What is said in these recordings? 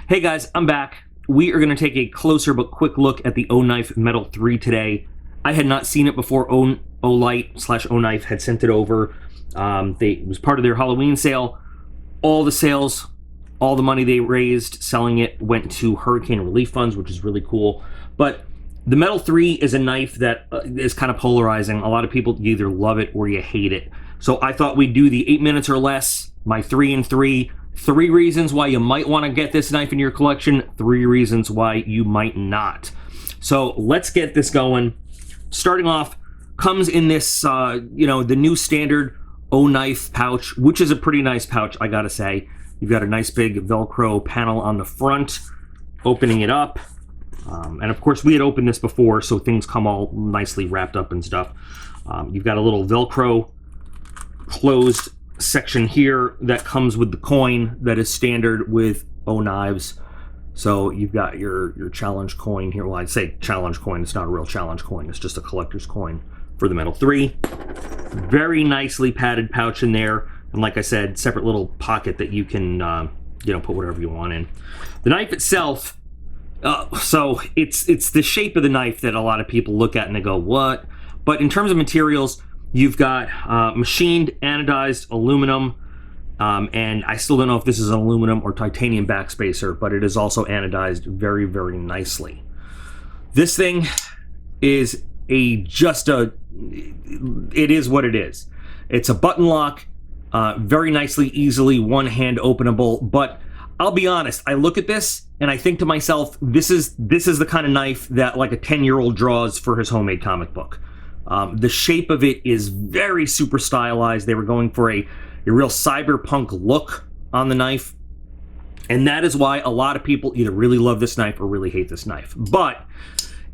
Hey guys, I'm back. We are going to take a closer but quick look at the Oknife Mettle 3 today. I had not seen it before. Olight/Oknife had sent it over. It was part of their Halloween sale. All the sales, all the money they raised selling it went to hurricane relief funds, which is really cool. But the Mettle 3 is a knife that is kind of polarizing. A lot of people either love it or you hate it. So I thought we'd do the 8 minutes or less, my 3 and 3. 3 reasons why you might want to get this knife in your collection, 3 reasons why you might not. So let's get this going. Starting off, comes in this, the new standard Oknife pouch, which is a pretty nice pouch, I gotta say. You've got a nice big Velcro panel on the front, opening it up. And of course, we had opened this before, so things come all nicely wrapped up and stuff. You've got a little Velcro closed section here that comes with the coin that is standard with Oknives. So you've got your challenge coin here. Well, I'd say challenge coin. It's not a real challenge coin. It's just a collector's coin for the Mettle 3. Very nicely padded pouch in there. And like I said, separate little pocket that you can, put whatever you want in. The knife itself, so it's the shape of the knife that a lot of people look at and they go, what? But in terms of materials, you've got machined anodized aluminum, and I still don't know if this is an aluminum or titanium backspacer, but it is also anodized very, very nicely. This thing is it is what it is. It's a button lock, very nicely, easily one-hand openable, but I'll be honest, I look at this and I think to myself, this is the kind of knife that like a 10-year-old draws for his homemade comic book. The shape of it is very super stylized. They were going for a real cyberpunk look on the knife. And that is why a lot of people either really love this knife or really hate this knife. But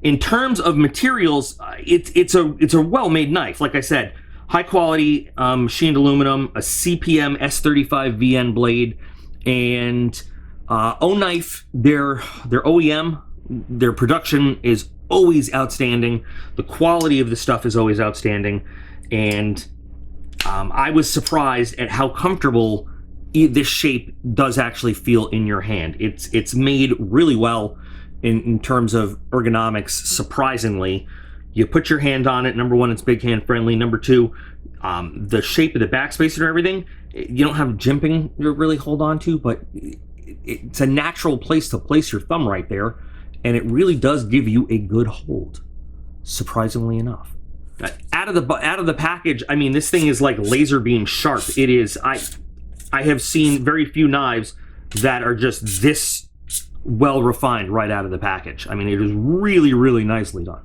in terms of materials, it's a well-made knife. Like I said, high quality machined aluminum, a CPM S35 VN blade, and Oknife, their OEM, their production is always outstanding. The quality of the stuff is always outstanding, and I was surprised at how comfortable this shape does actually feel in your hand. It's made really well in terms of ergonomics, surprisingly. You put your hand on it, number one, it's big hand friendly. Number two, the shape of the backspacer and everything, you don't have jimping to really hold on to, but it's a natural place to place your thumb right there. And it really does give you a good hold, surprisingly enough. Out of the package, I mean, this thing is like laser beam sharp. It is. I have seen very few knives that are just this well refined right out of the package. I mean, it is really, really nicely done.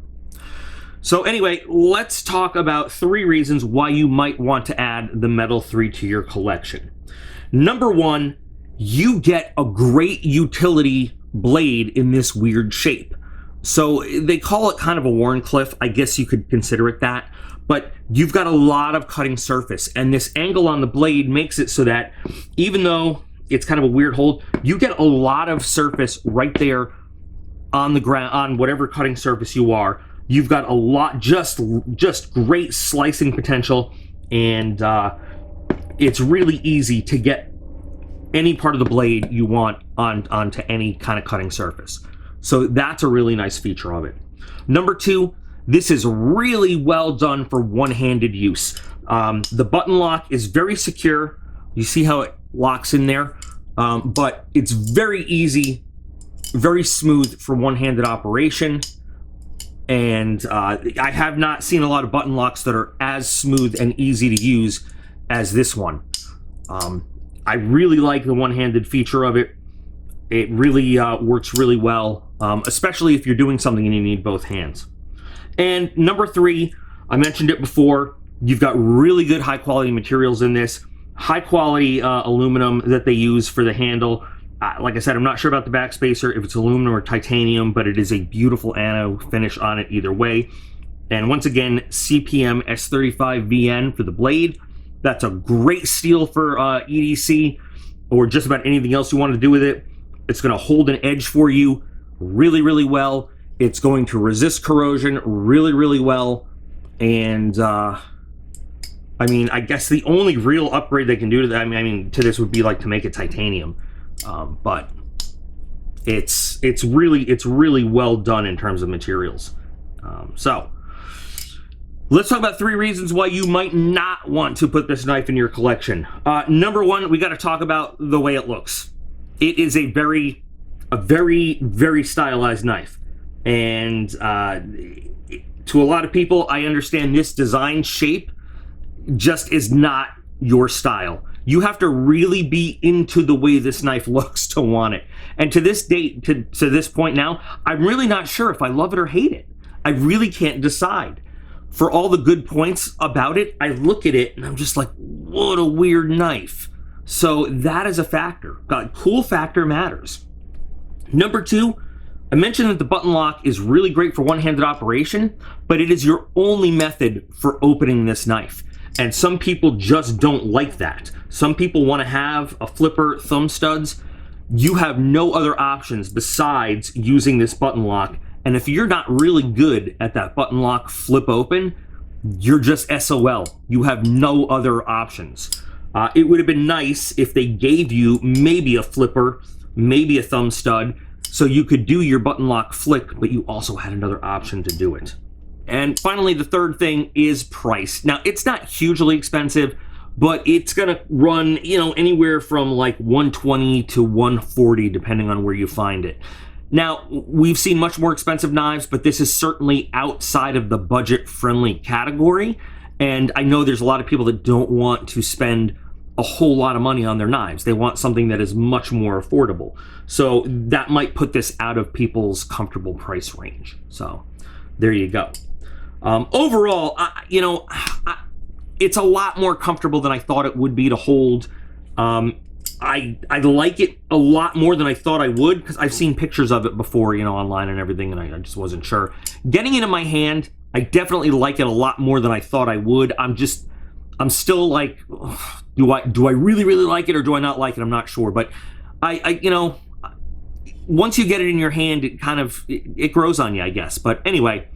So anyway, let's talk about 3 reasons why you might want to add the Mettle 3 to your collection. Number 1, you get a great utility blade in this weird shape. So they call it kind of a Wharncliffe. I guess you could consider it that. But you've got a lot of cutting surface, and this angle on the blade makes it so that even though it's kind of a weird hold, you get a lot of surface right there on the ground, on whatever cutting surface you are. You've got a lot, just great slicing potential, and it's really easy to get any part of the blade you want onto any kind of cutting surface. So that's a really nice feature of it. Number 2, this is really well done for one-handed use. The button lock is very secure. You see how it locks in there? But it's very easy, very smooth for one-handed operation. And I have not seen a lot of button locks that are as smooth and easy to use as this one. I really like the one-handed feature of it. It really works really well, especially if you're doing something and you need both hands. And number 3, I mentioned it before, you've got really good high-quality materials in this. High-quality aluminum that they use for the handle. Like I said, I'm not sure about the backspacer, if it's aluminum or titanium, but it is a beautiful anode finish on it either way. And once again, CPM S35 VN for the blade. That's a great steel for EDC or just about anything else you want to do with it. It's going to hold an edge for you really, really well. It's going to resist corrosion really, really well. And I mean, I guess the only real upgrade they can do to that, to this would be like to make it titanium. But It's really well done in terms of materials. So let's talk about 3 reasons why you might not want to put this knife in your collection. Number 1, we got to talk about the way it looks. It is a very stylized knife, and to a lot of people, I understand this design shape just is not your style. You have to really be into the way this knife looks to want it. And to this date, to this point now, I'm really not sure if I love it or hate it. I really can't decide. For all the good points about it, I look at it and I'm just like, what a weird knife. So that is a factor. Cool factor matters. Number 2, I mentioned that the button lock is really great for one-handed operation, but it is your only method for opening this knife. And some people just don't like that. Some people want to have a flipper, thumb studs. You have no other options besides using this button lock. And if you're not really good at that button lock flip open, you're just SOL. You have no other options. It would have been nice if they gave you maybe a flipper, maybe a thumb stud, so you could do your button lock flick, but you also had another option to do it. And finally, the third thing is price. Now, it's not hugely expensive, but it's gonna run, anywhere from like $120 to $140, depending on where you find it. Now, we've seen much more expensive knives, but this is certainly outside of the budget-friendly category. And I know there's a lot of people that don't want to spend a whole lot of money on their knives. They want something that is much more affordable. So that might put this out of people's comfortable price range. So there you go. Overall, it's a lot more comfortable than I thought it would be to hold. I like it a lot more than I thought I would, because I've seen pictures of it before, online and everything, and I just wasn't sure. Getting it in my hand, I definitely like it a lot more than I thought I would. I'm still like, do I really like it, or do I not like it? I'm not sure, but once you get it in your hand, it grows on you, I guess. But anyway,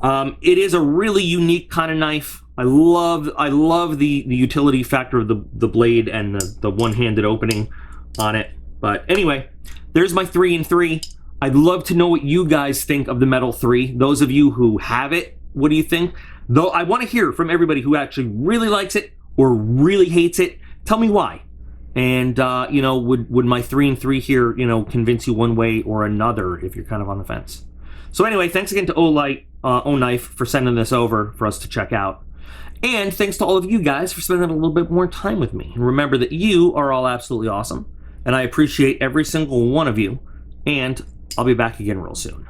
it is a really unique kind of knife. I love the utility factor of the blade and the one-handed opening on it. But anyway, there's my 3 and 3. I'd love to know what you guys think of the Mettle 3. Those of you who have it, what do you think? Though I want to hear from everybody who actually really likes it or really hates it. Tell me why. And would my 3 and 3 here, convince you one way or another if you're kind of on the fence. So anyway, thanks again to Oknife for sending this over for us to check out. And thanks to all of you guys for spending a little bit more time with me. And remember that you are all absolutely awesome, and I appreciate every single one of you, and I'll be back again real soon.